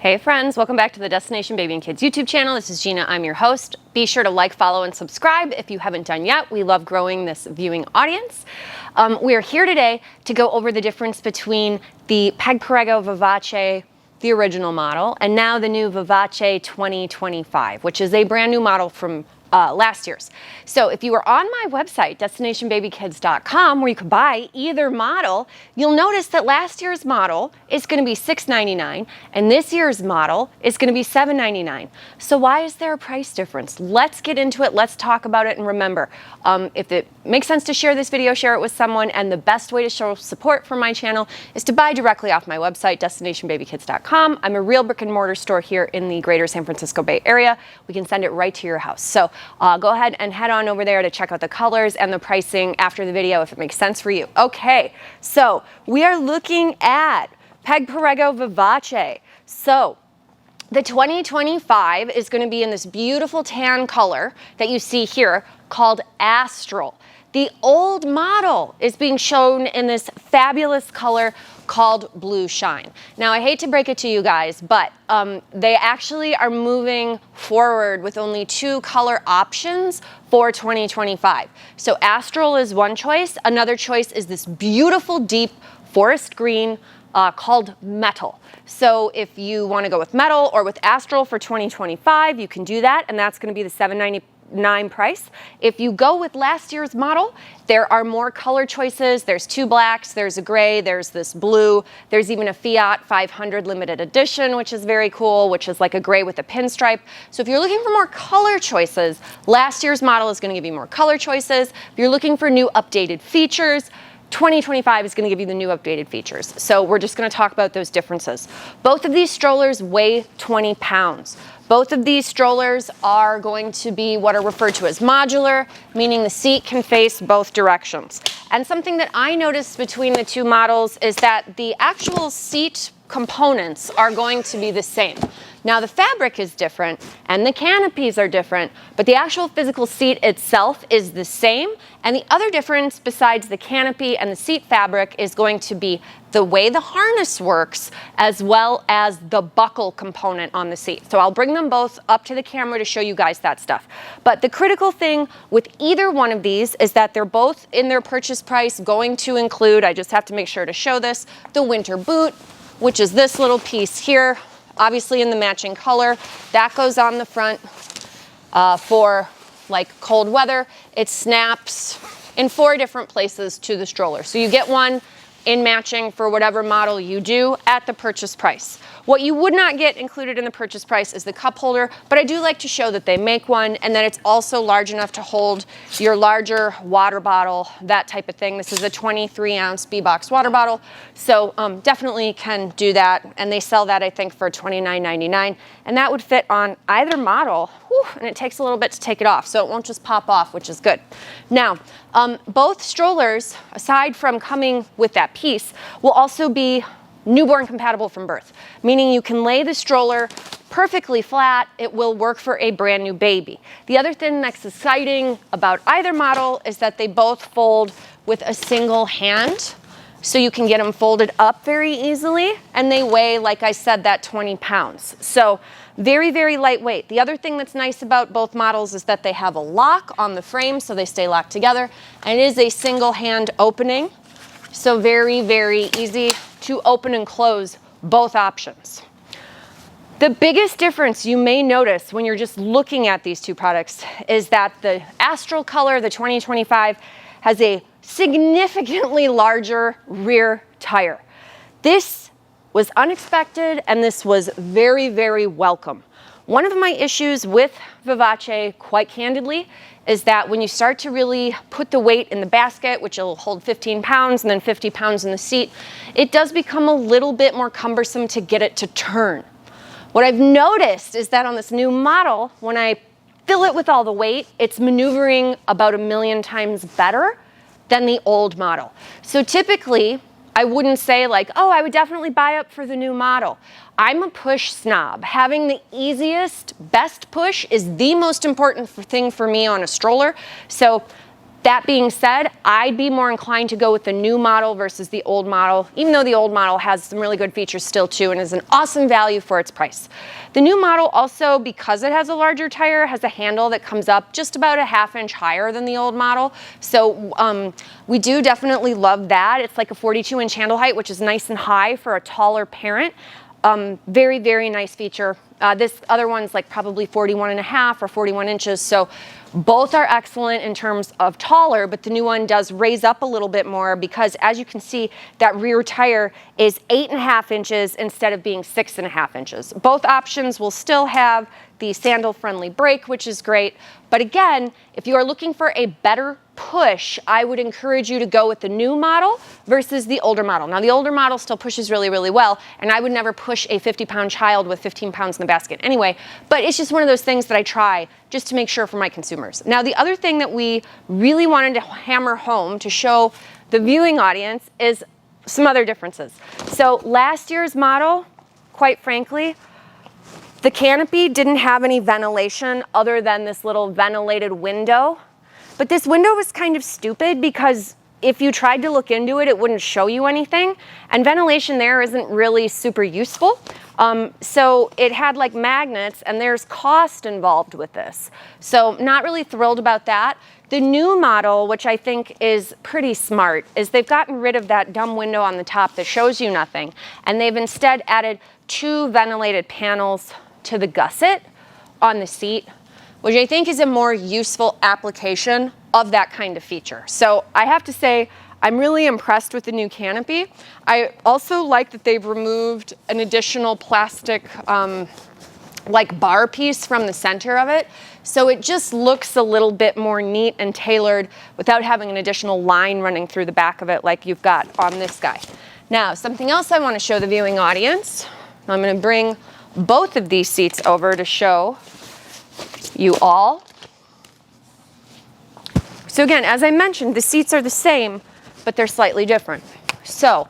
Hey friends, welcome back to the Destination Baby and Kids YouTube channel. This is Gina, I'm your host. Be sure to like, follow, and subscribe if you haven't done yet. We love growing this viewing audience. We are here today to go over the difference between the Peg Perego Vivace, the original model, and now the new Vivace 2025, which is a brand new model from last year's. So if you are on my website, destinationbabykids.com, where you could buy either model, you'll notice that last year's model is going to be $6.99 and this year's model is going to be $7.99. So why is there a price difference? Let's get into it. Let's talk about it. And remember, if it makes sense to share this video, share it with someone. And the best way to show support for my channel is to buy directly off my website, destinationbabykids.com. I'm a real brick and mortar store here in the greater San Francisco Bay Area. We can send it right to your house. So go ahead and head on over there to check out the colors and the pricing after the video if it makes sense for you. Okay, so we are looking at Peg Perego Vivace. So the 2025 is going to be in this beautiful tan color that you see here called Astral. The old model is being shown in this fabulous color called Blue Shine. Now, I hate to break it to you guys, but they actually are moving forward with only 2 color options for 2025. So Astral is one choice. Another choice is this beautiful deep forest green called Metal. So if you want to go with Metal or with Astral for 2025, you can do that, and that's going to be the $7.99 price. If you go with last year's model, there are more color choices. There's 2 blacks, there's a gray, there's this blue, there's even a Fiat 500 limited edition, which is very cool, which is like a gray with a pinstripe. So if you're looking for more color choices, last year's model is going to give you more color choices. If you're looking for new updated features, 2025 is going to give you the new updated features. So we're just going to talk about those differences. Both of these strollers weigh 20 pounds. Both of these strollers are going to be what are referred to as modular, meaning the seat can face both directions. And something that I noticed between the 2 models is that the actual seat components are going to be the same. Now the fabric is different and the canopies are different, but the actual physical seat itself is the same. And the other difference besides the canopy and the seat fabric is going to be the way the harness works, as well as the buckle component on the seat. So I'll bring them both up to the camera to show you guys that stuff. But the critical thing with either one of these is that they're both in their purchase price going to include, I just have to make sure to show this, the winter boot, which is this little piece here, obviously in the matching color. That goes on the front for like cold weather. It snaps in 4 different places to the stroller. So you get one in matching for whatever model you do at the purchase price. What you would not get included in the purchase price is the cup holder, but I do like to show that they make one and that it's also large enough to hold your larger water bottle, that type of thing. This is a 23-ounce B-Box water bottle, so definitely can do that, and they sell that, I think, for $29.99, and that would fit on either model. Whew, and it takes a little bit to take it off, so it won't just pop off, which is good. Now, both strollers, aside from coming with that piece, will also be newborn compatible from birth, meaning you can lay the stroller perfectly flat. It will work for a brand new baby. The other thing that's exciting about either model is that they both fold with a single hand, so you can get them folded up very easily, and they weigh, like I said, that 20 pounds. So very, very lightweight. The other thing that's nice about both models is that they have a lock on the frame, so they stay locked together, and it is a single hand opening, so very, very easy to open and close both options. The biggest difference you may notice when you're just looking at these 2 products is that the Astral color, the 2025, has a significantly larger rear tire. This was unexpected, and this was very, very welcome. One of my issues with Vivace, quite candidly, is that when you start to really put the weight in the basket, which will hold 15 pounds and then 50 pounds in the seat, it does become a little bit more cumbersome to get it to turn. What I've noticed is that on this new model, when I fill it with all the weight, it's maneuvering about 1,000,000 times better than the old model. So typically, I wouldn't say like, oh, I would definitely buy up for the new model. I'm a push snob. Having the easiest, best push is the most important thing for me on a stroller. So That being said, I'd be more inclined to go with the new model versus the old model, even though the old model has some really good features still too and is an awesome value for its price. The new model also, because it has a larger tire, has a handle that comes up just about a ½ inch higher than the old model. So we do definitely love that. It's like a 42-inch handle height, which is nice and high for a taller parent. Very, very nice feature. This other one's like probably 41.5 or 41 inches. So both are excellent in terms of taller, but the new one does raise up a little bit more because, as you can see, that rear tire is 8.5 inches instead of being 6.5 inches. Both options will still have the sandal-friendly brake, which is great. But again, if you are looking for a better push, I would encourage you to go with the new model versus the older model. Now, the older model still pushes really, really well, and I would never push a 50-pound child with 15 pounds in the basket anyway, but it's just one of those things that I try just to make sure for my consumers. Now, the other thing that we really wanted to hammer home to show the viewing audience is some other differences. So last year's model, quite frankly, the Canopy didn't have any ventilation other than this little ventilated window. But this window was kind of stupid because if you tried to look into it, it wouldn't show you anything. And ventilation there isn't really super useful. So it had like magnets, and there's cost involved with this. So not really thrilled about that. The new model, which I think is pretty smart, is they've gotten rid of that dumb window on the top that shows you nothing. And they've instead added 2 ventilated panels to the gusset on the seat, which I think is a more useful application of that kind of feature. So I have to say, I'm really impressed with the new Canopy. I also like that they've removed an additional plastic like bar piece from the center of it. So it just looks a little bit more neat and tailored without having an additional line running through the back of it like you've got on this guy. Now, something else I want to show the viewing audience. I'm going to bring both of these seats over to show you all. So again, as I mentioned, the seats are the same, but they're slightly different. So,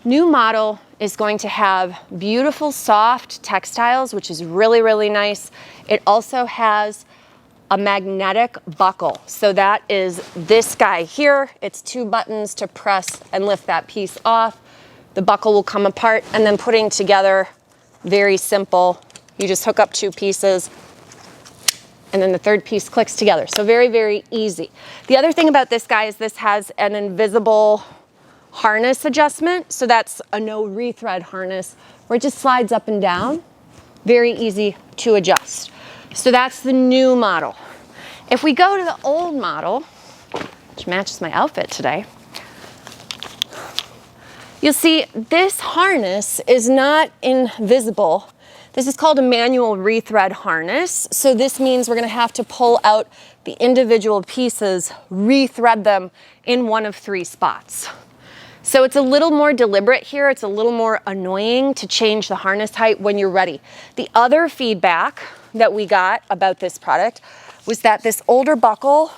new model is going to have beautiful soft textiles, which is really, really nice. It also has a magnetic buckle. So that is this guy here. It's 2 buttons to press and lift that piece off. The buckle will come apart, and then putting together, very simple. You just hook up 2 pieces, and then the 3rd piece clicks together. So very, very easy. The other thing about this guy is this has an invisible harness adjustment. So that's a no rethread harness where it just slides up and down. Very easy to adjust. So that's the new model. If we go to the old model, which matches my outfit today, you'll see this harness is not invisible. This is called a manual rethread harness. So this means we're going to have to pull out the individual pieces, rethread them in one of 3 spots. So it's a little more deliberate here. It's a little more annoying to change the harness height when you're ready. The other feedback that we got about this product was that this older buckle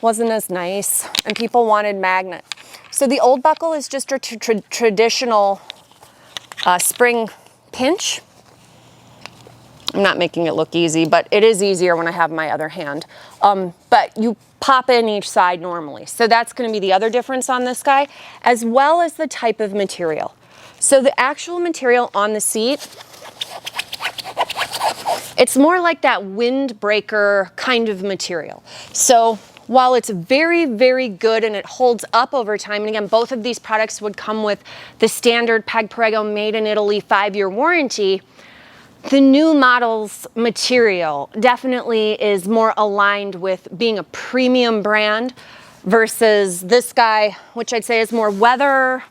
wasn't as nice and people wanted magnet. So the old buckle is just a traditional spring pinch. I'm not making it look easy, but it is easier when I have my other hand. But you pop in each side normally. So that's going to be the other difference on this guy, as well as the type of material. So the actual material on the seat, it's more like that windbreaker kind of material. So while it's very, very good and it holds up over time, and again, both of these products would come with the standard Peg Perego made in Italy 5-year warranty, the new model's material definitely is more aligned with being a premium brand versus this guy, which I'd say is more weather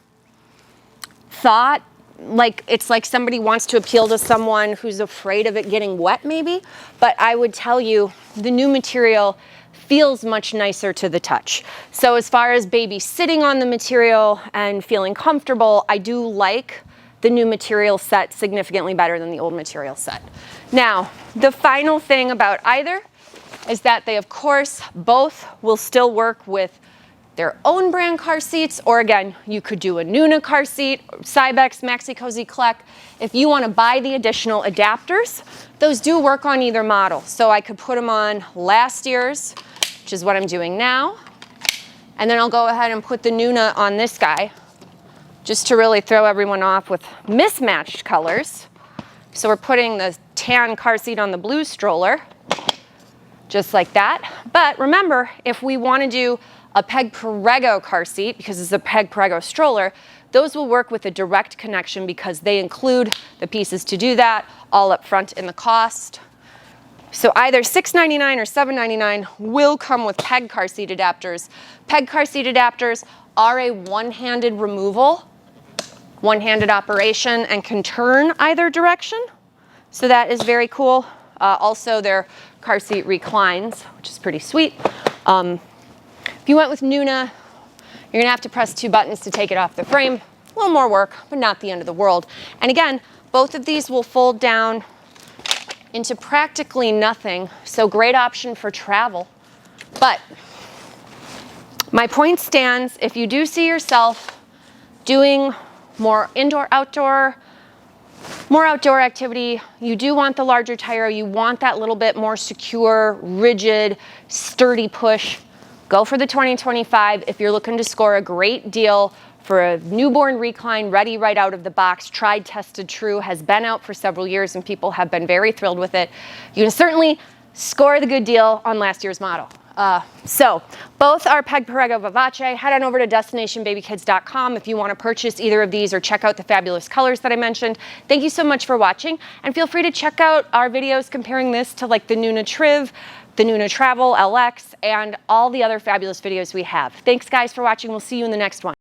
thought. Like it's like somebody wants to appeal to someone who's afraid of it getting wet maybe. But I would tell you the new material feels much nicer to the touch. So as far as baby sitting on the material and feeling comfortable, I do like the new material set significantly better than the old material set. Now, the final thing about either is that they, of course, both will still work with their own brand car seats, or again, you could do a Nuna car seat, Cybex, Maxi Cozy Kleck. If you want to buy the additional adapters, those do work on either model. So I could put them on last year's, which is what I'm doing now, And then I'll go ahead and put the Nuna on this guy, just to really throw everyone off with mismatched colors. So we're putting the tan car seat on the blue stroller, just like that. But remember, if we want to do a Peg Perego car seat, because it's a Peg Perego stroller, those will work with a direct connection because they include the pieces to do that all up front in the cost. So either $6.99 or $7.99 will come with Peg car seat adapters. Peg car seat adapters are a one-handed removal, one-handed operation, and can turn either direction. So that is very cool. Also, their car seat reclines, which is pretty sweet. If you went with Nuna, you're gonna have to press 2 buttons to take it off the frame. A little more work, but not the end of the world. And again, both of these will fold down into practically nothing, so great option for travel. But my point stands, if you do see yourself doing more indoor-outdoor, more outdoor activity, you do want the larger tire, you want that little bit more secure, rigid, sturdy push, go for the 2025. If you're looking to score a great deal for a newborn recline, ready right out of the box, tried, tested, true, has been out for several years and people have been very thrilled with it, you can certainly score the good deal on last year's model. So both are Peg Perego Vivace. Head on over to destinationbabykids.com if you want to purchase either of these or check out the fabulous colors that I mentioned. Thank you so much for watching, and feel free to check out our videos comparing this to like the Nuna Triv, the Nuna Travel LX, and all the other fabulous videos we have. Thanks guys for watching. We'll see you in the next one.